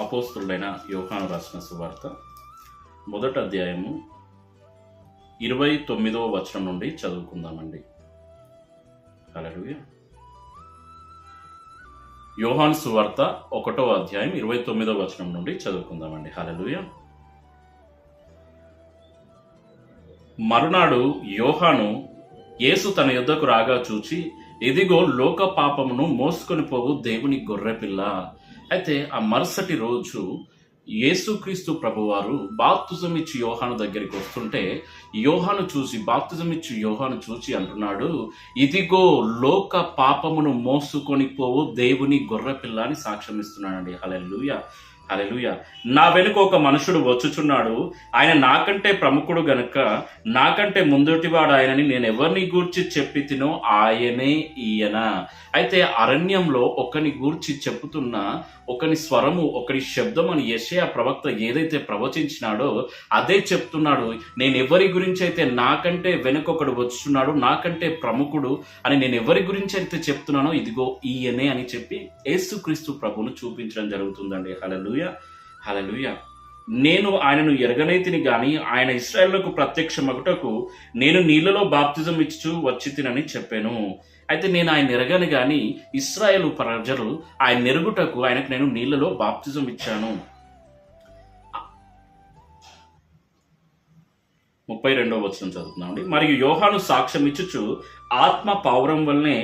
అపోస్తుడైన యోహాను రాసిన సువార్త మొదటి అధ్యాయము 29వ వచనం నుండి చదువుకుందామండి. హల్లెలూయా. యోహాను సువార్త 1వ అధ్యాయం 29వ వచనం నుండి చదువుకుందామండి. హల్లెలూయా. మరునాడు యోహాను యేసు తన యొద్దకు రాగా చూచి, ఇదిగో లోక పాపమును మోసుకొని పోవు దేవుని గొర్రెపిల్ల. అయితే ఆ మరుసటి రోజు యేసుక్రీస్తు ప్రభువారు బాప్తిజం ఇచ్చి యోహాను దగ్గరికి వస్తుంటే బాప్తిజం ఇచ్చి యోహాను చూచి అంటున్నాడు, ఇదిగో లోక పాపమును మోసుకొని పోవు దేవుని గొర్రెపిల్ల అని సాక్ష్యం ఇస్తున్నాడండి. హల్లెలూయా, హల్లెలూయా. నా వెనుక ఒక మనుషుడు వచ్చుచున్నాడు, ఆయన నాకంటే ప్రముఖుడు గనుక నాకంటే ముందుటివాడు ఆయనని నేను ఎవరిని గూర్చి చెప్పి తినో ఆయనే ఈయన. అయితే అరణ్యంలో ఒకని గూర్చి చెప్పుతున్న ఒకని స్వరము, ఒకని శబ్దం అని యెషయా ప్రవక్త ఏదైతే ప్రవచించినాడో అదే చెప్తున్నాడు. నేను ఎవరి గురించి అయితే నాకంటే వెనుకొకడు వచ్చుచున్నాడు, నాకంటే ప్రముఖుడు అని నేను ఎవరి గురించి అయితే చెప్తున్నానో ఇదిగో ఈయనే అని చెప్పి యేసుక్రీస్తు ప్రభువును చూపించడం జరుగుతుందండి. హల్లెలూయా, హల్లెలూయా. నేను ఆయనను ఎరగనైతిని గాని ఆయన ఇశ్రాయేలుకు ప్రత్యక్షమగుటకు నేను నీళ్లలో బాప్తిజం ఇచ్చు వచ్చి తినని చెప్పాను. అయితే నేను ఆయన ఎరగను గాని ఇశ్రాయేలు ప్రజలు ఆయన ఎరుగుటకు ఆయనకు నేను నీళ్లలో బాప్తిజం ఇచ్చాను. 32వ వచనం చదువుతున్నామండి. మరియు యోహాను సాక్ష్యం ఇచ్చుచు, ఆత్మ పావురం వల్లనే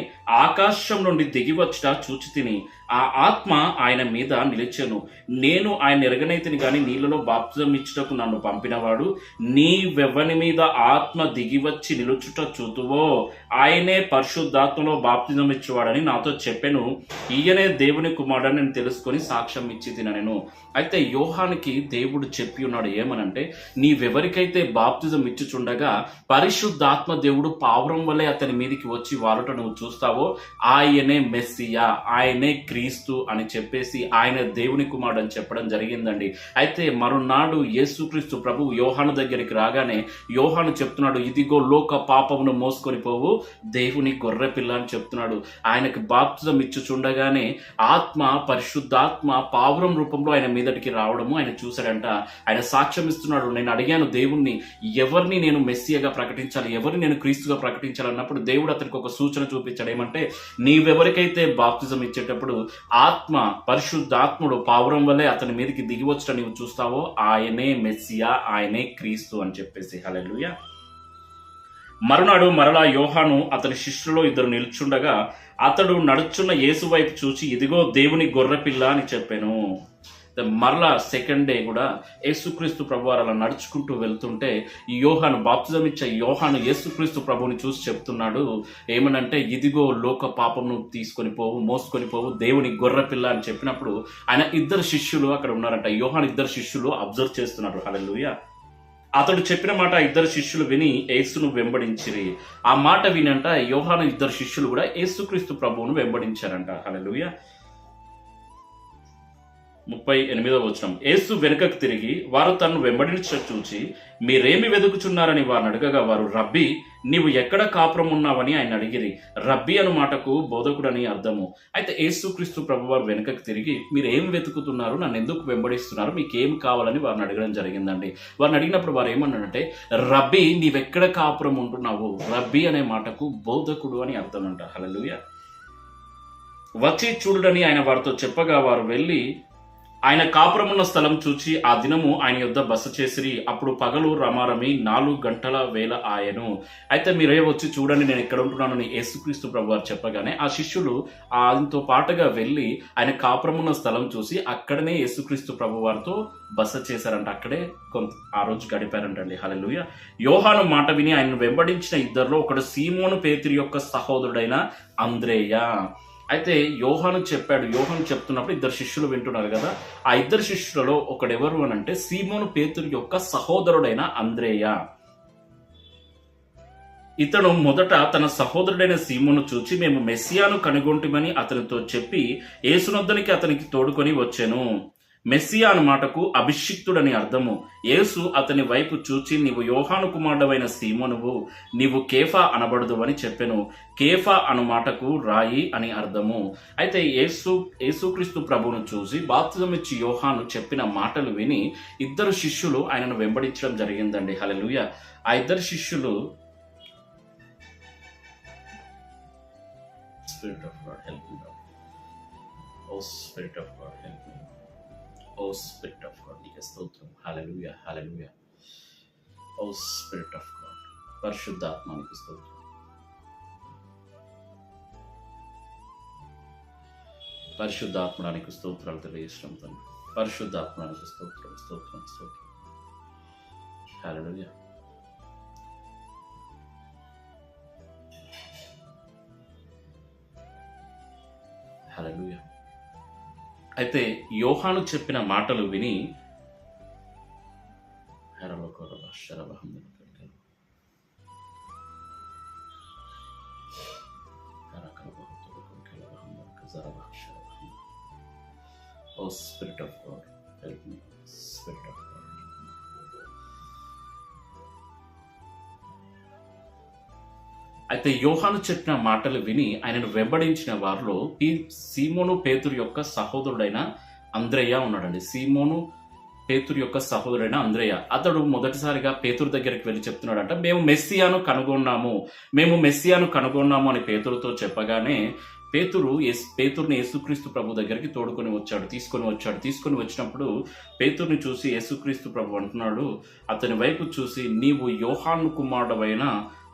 ఆకాశం నుండి దిగి వచ్చుట చూచి తిని ఆ ఆత్మ ఆయన మీద నిలిచెను. నేను ఆయన ఎరగనైతిని గాని నీళ్లలో బాప్తిజం ఇచ్చుటకు నన్ను పంపినవాడు నీవెవ్వని మీద ఆత్మ దిగి వచ్చి నిలుచుట చూతువో ఆయనే పరిశుద్ధాత్మలో బాప్తిజం ఇచ్చేవాడని నాతో చెప్పెను. ఈయనే దేవుని కుమారుడని నేను తెలుసుకొని సాక్ష్యం ఇచ్చి తినను. అయితే యోహానికి దేవుడు చెప్పి ఉన్నాడు ఏమనంటే, నీవెవరికైతే బాప్తిజం ఇచ్చుచుండగా పరిశుద్ధాత్మ దేవుడు పావురం వల్లే అతని మీదికి వచ్చి వారుట నువ్వు చూస్తావో ఆయనే మెస్సియా, ఆయనే క్రీస్తు అని చెప్పేసి ఆయన దేవుని కుమారుడు అని చెప్పడం జరిగిందండి. అయితే మరునాడు యేసుక్రీస్తు ప్రభువు యోహాను దగ్గరికి రాగానే యోహాను చెప్తున్నాడు, ఇదిగో లోక పాపమును మోసుకొని పోవు దేవుని గొర్రెపిల్ల అని చెప్తున్నాడు. ఆయనకు బాప్తిజం ఇచ్చుచుండగానే ఆత్మ, పరిశుద్ధాత్మ పావురం రూపంలో ఆయన మీదటికి రావడము ఆయన చూశాడంట. ఆయన సాక్ష్యం ఇస్తున్నాడు, నేను అడిగాను దేవుణ్ణి ఎవరిని నేను మెస్సియాగా ప్రకటించాలి, ఎవరిని నేను క్రీస్తుగా ప్రకటించాలి అన్నప్పుడు దేవుడు అతనికి ఒక సూచన చూపించాడు. ఏమంటే, నీవెవరికైతే బాప్తిజం ఇచ్చేటప్పుడు ఆత్మ, పరిశుద్ధాత్ముడు పావురం వల్లే అతని మీదకి దిగి వచ్చట నీవు చూస్తావో ఆయనే మెస్సియా, ఆయనే క్రీస్తు అని చెప్పేసి. హల్లెలూయా. మరునాడు మరలా యోహాను అతని శిష్యులలో 2 నిల్చుండగా అతడు నడుచున్న యేసు వైపు చూచి, ఇదిగో దేవుని గొర్రెపిల్ల అని చెప్పాను. మరలా సెకండ్ డే కూడా యేసుక్రీస్తు ప్రభువారు అలా నడుచుకుంటూ వెళ్తుంటే యోహాను, బాప్తిజం ఇచ్చే యోహాను యేసుక్రీస్తు ప్రభువుని చూసి చెప్తున్నాడు ఏమనంటే, ఇదిగో లోక పాపమును మోసుకొని పోవు దేవుని గొర్రెపిల్ల అని చెప్పినప్పుడు ఆయన 2 శిష్యులు అక్కడ ఉన్నారంట. యోహాను 2 శిష్యులు అబ్జర్వ్ చేస్తున్నారు. హల్లెలూయా. అతడు చెప్పిన మాట 2 శిష్యులు విని యేసును వెంబడించిరి. ఆ మాట వినంట యోహాను 2 శిష్యులు కూడా యేసుక్రీస్తు ప్రభువును వెంబడించారంట. హల్లెలూయా. 38వ వచనం. యేసు వెనుకకు తిరిగి వారు తనను వెంబడించ చూచి, మీరేమి వెదుకుచున్నారని వారిని అడగగా వారు, రబ్బీ నీవు ఎక్కడ కాపురం ఉన్నావని ఆయన అడిగిరి. రబ్బీ అను మాటకు బోధకుడని అర్థము. అయితే యేసుక్రీస్తు ప్రభువారు వెనుకకు తిరిగి, మీరు ఏం వెతుకుతున్నారు, నన్ను ఎందుకు వెంబడిస్తున్నారు, మీకేం కావాలని వారిని అడగడం జరిగిందండి. వారిని అడిగినప్పుడు వారు ఏమన్నారంటే, రబ్బీ నీవెక్కడ కాపురం ఉంటున్నావు. రబ్బీ అనే మాటకు బోధకుడు అని అర్థం అంట. హల్లెలూయా. వచ్చి చూడుడని ఆయన వారితో చెప్పగా వారు వెళ్ళి ఆయన కాపురమున్న స్థలం చూచి ఆ దినము ఆయన యొద్ద బస చేసిరి. అప్పుడు పగలు రమారమి 4 గంటల వేళ ఆయను. అయితే మీరే వచ్చి చూడండి నేను ఎక్కడ ఉంటున్నానని యేసుక్రీస్తు ప్రభువారు చెప్పగానే ఆ శిష్యులు ఆయనతో పాటుగా వెళ్ళి ఆయన కాపురమున్న స్థలం చూసి అక్కడనే యేసుక్రీస్తు ప్రభువారితో బస చేశారంట. అక్కడే ఆ రోజు గడిపారంటండి. హల్లెలూయా. యోహాను మాట విని ఆయన వెంబడించిన 2లో ఒకడు సీమోను పేతురు యొక్క సహోదరుడైన అంద్రేయ. అయితే యోహాను చెప్తున్నప్పుడు 2 శిష్యులు వింటున్నారు కదా. ఆ 2 శిష్యులలో ఒకడెవరు అని అంటే సీమోను పేతురు యొక్క సహోదరుడైన అంద్రేయ. ఇతను మొదట తన సహోదరుడైన సీమోను చూచి, మేము మెస్సియాను కనుగొంటిమని అతనితో చెప్పి యేసునొద్దనికి అతనికి తోడుకొని వచ్చాను. మెస్సియా అను మాటకు అభిషిక్తుడని అర్థము. యేసు అతని వైపు చూచి, నీవు యోహాను కుమారుడవైన సీమోనువు, నీవు కేఫా అనబడదు అని చెప్పెను. కేఫా అను మాటకు రాయి అని అర్థము. అయితే యేసుక్రీస్తు ప్రభువును చూసి బాప్తిజం ఇచ్చి యోహాను చెప్పిన మాటలు విని ఇద్దరు శిష్యులు ఆయనను వెంబడించడం జరిగిందండి. హల్లెలూయా. ఆ ఇద్దరు శిష్యులు Spirit of God help me, Lord. Oh Spirit of God help me. Oh Spirit of God నీకే స్తోత్రం. హల్లెలూయా, హల్లెలూయా. Oh Spirit of God, పరిశుద్ధాత్మ నీకు స్తోత్రం. పరిశుద్ధాత్మడానికి స్తోత్రాలు తెలియజేస్తున్నాం తండ్రి. పరిశుద్ధాత్మడానికి స్తోత్రం, స్తోత్రం, స్తోత్రం. హల్లెలూయా. హల్లెలూయా. అయితే యోహాను చెప్పిన మాటలు విని Oh Spirit of God, help me. Spirit of God. అయితే యోహాను చెప్పిన మాటలు విని ఆయనను వెంబడించిన వారిలో సీమోను పేతురు యొక్క సహోదరుడైన అంద్రయ్య ఉన్నాడండి. సీమోను పేతురు యొక్క సహోదరుడైన అంద్రయ్య. అతడు మొదటిసారిగా పేతురు దగ్గరికి వెళ్ళి చెప్తున్నాడంట, మేము మెస్సియాను కనుగొన్నాము అని పేతురుతో చెప్పగానే పేతురుని యేసుక్రీస్తు ప్రభు దగ్గరికి తీసుకొని వచ్చినప్పుడు పేతురుని చూసి యేసుక్రీస్తు ప్రభు అంటున్నాడు, అతని వైపు చూసి, నీవు యోహాను కుమారుడవైన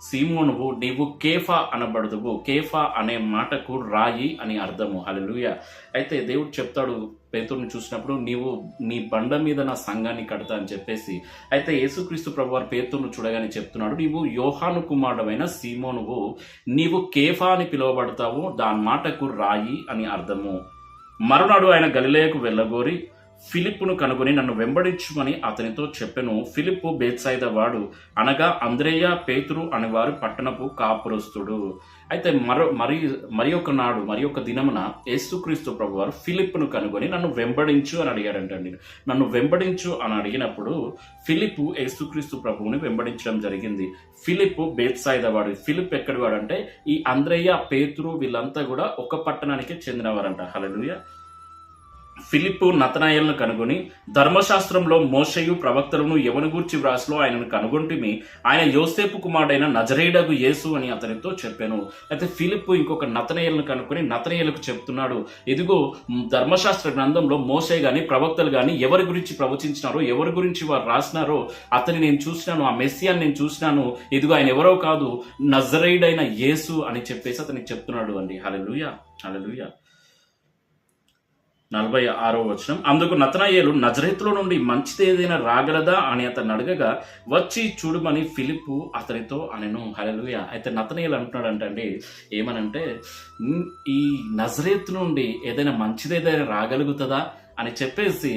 సీమోనువు, నీవు కేఫా అనబడదువు. కేఫా అనే మాటకు రాయి అని అర్థము. హల్లెలూయా. అయితే దేవుడు చెప్తాడు పేతురుని చూసినప్పుడు, నీవు నీ బండ మీద నా సంఘాన్ని కడతా అని చెప్పేసి. అయితే యేసుక్రీస్తు ప్రభు వారు పేతురును చూడగానే చెప్తున్నాడు, నీవు యోహాను కుమారుడవైన సీమోనువు, నీవు కేఫా అని పిలువబడతావు, దాని మాటకు రాయి అని అర్థము. మరునాడు ఆయన గలిలయకు వెళ్ళగోరి ఫిలిప్పును కనుగొని నన్ను వెంబడించుమని అతనితో చెప్పెను. ఫిలిప్పు బేత్సైదా వాడు, అనగా అంద్రేయ, పేతురు అనేవారు పట్టణపు కాపురస్తుడు. అయితే మరి ఒక దినమున యేసుక్రీస్తు ప్రభు వారు ఫిలిప్పును కనుగొని నన్ను వెంబడించు అని అడిగారంటండి. నన్ను వెంబడించు అని అడిగినప్పుడు ఫిలిప్పు యేసుక్రీస్తు ప్రభువుని వెంబడించడం జరిగింది. ఫిలిప్పు బేత్సైదా వాడు. ఫిలిప్ ఎక్కడి వాడంటే ఈ అంద్రేయ, పేతురు వీళ్ళంతా కూడా ఒక పట్టణానికి చెందినవారంట. హల్లెలూయా. ఫిలిప్పు నతనాయేలును కనుగొని, ధర్మశాస్త్రంలో మోషేయు ప్రవక్తలను ఎవని గూర్చి వ్రాసలో ఆయనను కనుగొంటిమి, ఆయన యోసేపు కుమారుడైన నజరేయుడగు యేసు అని అతనితో చెప్పాను. అయితే ఫిలిప్పు ఇంకొక నతనాయేలును కనుక్కొని నతనాయేలుకు చెప్తున్నాడు, ఇదిగో ధర్మశాస్త్ర గ్రంథంలో మోషే గాని ప్రవక్తలు గాని ఎవరి గురించి ప్రవచించినారో, ఎవరి గురించి వారు రాసినారో అతని నేను చూసినాను, ఆ మెస్సియాని నేను చూసినాను, ఇదిగో ఆయన ఎవరో కాదు, నజరేయుడైన యేసు అని చెప్పేసి అతనికి చెప్తున్నాడు అండి. హల్లెలూయా, హల్లెలూయా. 46వ వచనం. అందుకు నతనాయేలు, నజరేతులో నుండి మంచిది ఏదైనా రాగలదా అని అతను అడగగా, వచ్చి చూడమని ఫిలిప్పు అతనితో అనెను. హల్లెలూయా. అయితే నతనాయేలు అంటున్నాడంటే ఏమనంటే, ఈ నజరేతు నుండి ఏదైనా మంచిది ఏదైనా రాగలుగుతుందా అని చెప్పేసి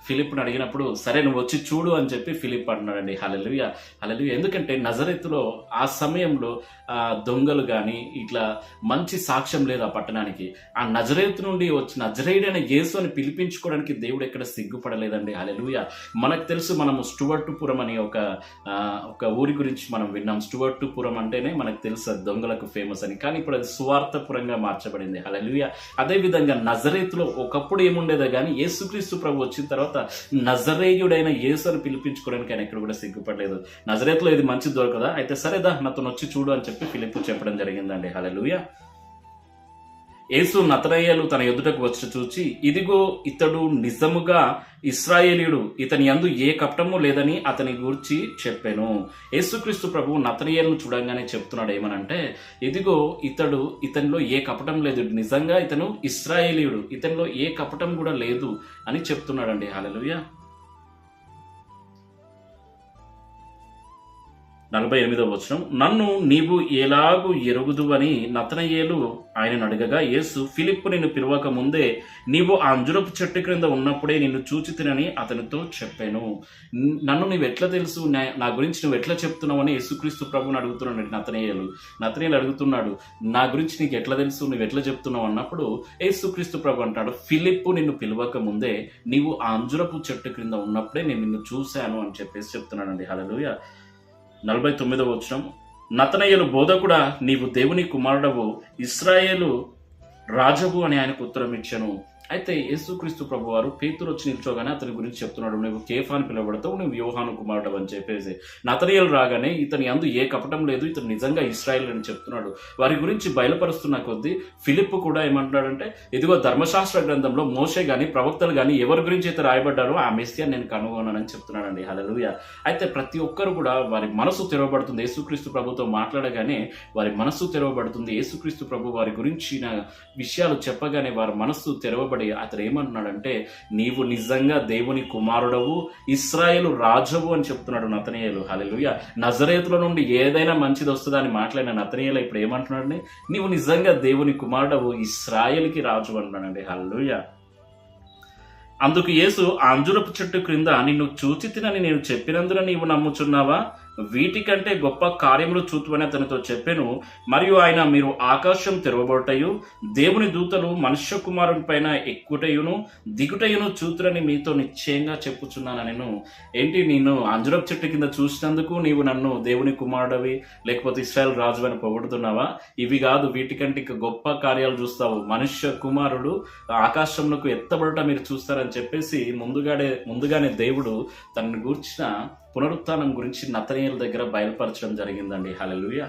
ఫిలిప్ను అడిగినప్పుడు, సరే నువ్వు వచ్చి చూడు అని చెప్పి ఫిలిప్ అంటున్నాడండి. హల్లెలూయా, హల్లెలూయా. ఎందుకంటే నజరేతులో ఆ సమయంలో దొంగలు కానీ ఇట్లా మంచి సాక్ష్యం లేదు ఆ పట్టణానికి. ఆ నజరేతు నుండి వచ్చి నజరేయుడైన యేసు అని పిలిపించుకోవడానికి దేవుడు ఎక్కడ సిగ్గుపడలేదండి. హల్లెలూయా. మనకు తెలుసు, మనము స్టువర్టుపురం అని ఒక ఊరి గురించి మనం విన్నాం. స్టువర్టుపురం అంటేనే మనకు తెలుసు దొంగలకు ఫేమస్ అని, కానీ ఇప్పుడు అది సువార్తపురంగా మార్చబడింది. హల్లెలూయా. అదేవిధంగా నజరేతులో ఒకప్పుడు ఏముండేదో కానీ యేసుక్రీస్తు ప్రభు వచ్చిన తర్వాత నజరేయుడైన యేసు అని పిలిపించుకోవడానికి ఆయన ఎక్కడ కూడా సిగ్గుపడలేదు. నజరేతులో ఇది మంచిది దొరకదా, అయితే సరేదా నాతో వచ్చి చూడు అని చెప్పి ఫిలిప్పు చెప్పడం జరిగిందండి. హల్లెలూయా. యేసు నతనయేలు తన ఎదుటకు వచ్చి చూచి, ఇదిగో ఇతడు నిజముగా ఇశ్రాయేలీయుడు, ఇతని యందు ఏ కపటము లేదని అతని గూర్చి చెప్పెను. యేసుక్రీస్తు ప్రభువు నతనయేలును చూడంగానే చెప్తున్నాడు ఏమనంటే, ఇదిగో ఇతనిలో ఏ కపటం లేదు, నిజంగా ఇతను ఇశ్రాయేలీయుడు, ఇతనిలో ఏ కపటం కూడా లేదు అని చెప్తున్నాడండి. హల్లెలూయా. 48వ వచనం, నన్ను నీవు ఎలాగు ఎరుగుదువని నతనయేలు ఆయనను అడగగా, యేసు, ఫిలిప్పు నిన్ను పిలవక ముందే నీవు ఆ అంజురపు చెట్టు క్రింద ఉన్నప్పుడే నిన్ను చూచితినని అతనితో చెప్పాను. నన్ను నీవు ఎట్లా తెలుసు, నా గురించి నువ్వు ఎట్లా చెప్తున్నావు అని యేసుక్రీస్తు ప్రభుని అడుగుతున్నాడు నతనయేలు అడుగుతున్నాడు, నా గురించి నీకు ఎట్లా తెలుసు, నువ్వు ఎట్లా చెప్తున్నావు అన్నప్పుడు యేసుక్రీస్తు ప్రభు అంటాడు, ఫిలిప్పు నిన్ను పిలవక ముందే నీవు ఆ అంజురపు చెట్టు క్రింద ఉన్నప్పుడే నేను నిన్ను చూశాను అని చెప్పేసి చెప్తున్నాడండి. హల్లెలూయా. 49వ వచనం, నతనయేలు, బోధకుడా, నీవు దేవుని కుమారుడవు, ఇశ్రాయేలు రాజవు అని ఆయనకు ఉత్తరం ఇచ్చాను. అయితే యేసుక్రీస్తు ప్రభు వారు పేతురు వచ్చి నిల్చోగానే అతని గురించి చెప్తున్నాడు, నువ్వు కేఫా అని పిలవబడతావు, నువ్వు యోహాను కుమారుడు అని చెప్పేసి. నతనయేలు రాగానే ఇతని అందు ఏ కపటం లేదు, ఇతను నిజంగా ఇశ్రాయేల్ అని చెప్తున్నాడు. వారి గురించి బయలుపరుస్తున్న కొద్దీ ఫిలిప్పు కూడా ఏమంటున్నాడంటే, ఇదిగో ధర్మశాస్త్ర గ్రంథంలో మోషే గాని ప్రవక్తలు గాని ఎవరి గురించి అయితే రాయబడ్డారో ఆ మెస్సియా నేను కనుగొన్నానని చెప్తున్నాడండి. హల్లెలూయా. అయితే ప్రతి ఒక్కరు కూడా వారి మనసు తెరవబడుతుంది. యేసుక్రీస్తు ప్రభుతో మాట్లాడగానే వారి మనస్సు తెరవబడుతుంది. యేసుక్రీస్తు ప్రభు వారి గురించిన విషయాలు చెప్పగానే వారి మనస్సు తెరవబడి అతను ఏమంటున్నాడంటే, నీవు నిజంగా దేవుని కుమారుడవు, ఇశ్రాయేలు రాజవు అని చెప్తున్నాడు నతనయేలు. హల్లెలూయా. నజరేతుల నుండి ఏదైనా మంచిది వస్తుందా అని మాట్లాడిన నతనయేలు ఇప్పుడు ఏమంటున్నాడండి, నీవు నిజంగా దేవుని కుమారుడవు, ఇశ్రాయేలుకి రాజు అంటున్నాడండి. హల్లెలూయా. అందుకు యేసు, ఆ అంజురపు చెట్టు క్రింద నిన్ను చూచితినని నేను చెప్పినందున నీవు నమ్ముచున్నావా? వీటికంటే గొప్ప కార్యములు చూతువని అతనితో చెప్పెను. మరియు ఆయన, మీరు ఆకాశం తెరవబోటయు దేవుని దూతలు మనుష్య కుమారుని పైన ఎక్కుటయును దిగుటయును చూతురని మీతో నిశ్చయంగా చెప్పుచున్నాను. నేను ఏంటి, నేను అంజురపు చెట్టు కింద చూసినందుకు నీవు నన్ను దేవుని కుమారుడవి లేకపోతే ఇశ్రాయేలు రాజు అని పొగుడుతున్నావా? ఇవి కాదు, వీటికంటే గొప్ప కార్యాలు చూస్తావు. మనుష్య కుమారుడు ఆకాశంలోకి ఎత్తబడట మీరు చూస్తారని చెప్పేసి ముందుగానే దేవుడు తనని గూర్చిన పునరుత్థానం గురించి నతనయేలు దగ్గర బయలుపరచడం జరిగిందండి. హల్లెలూయా.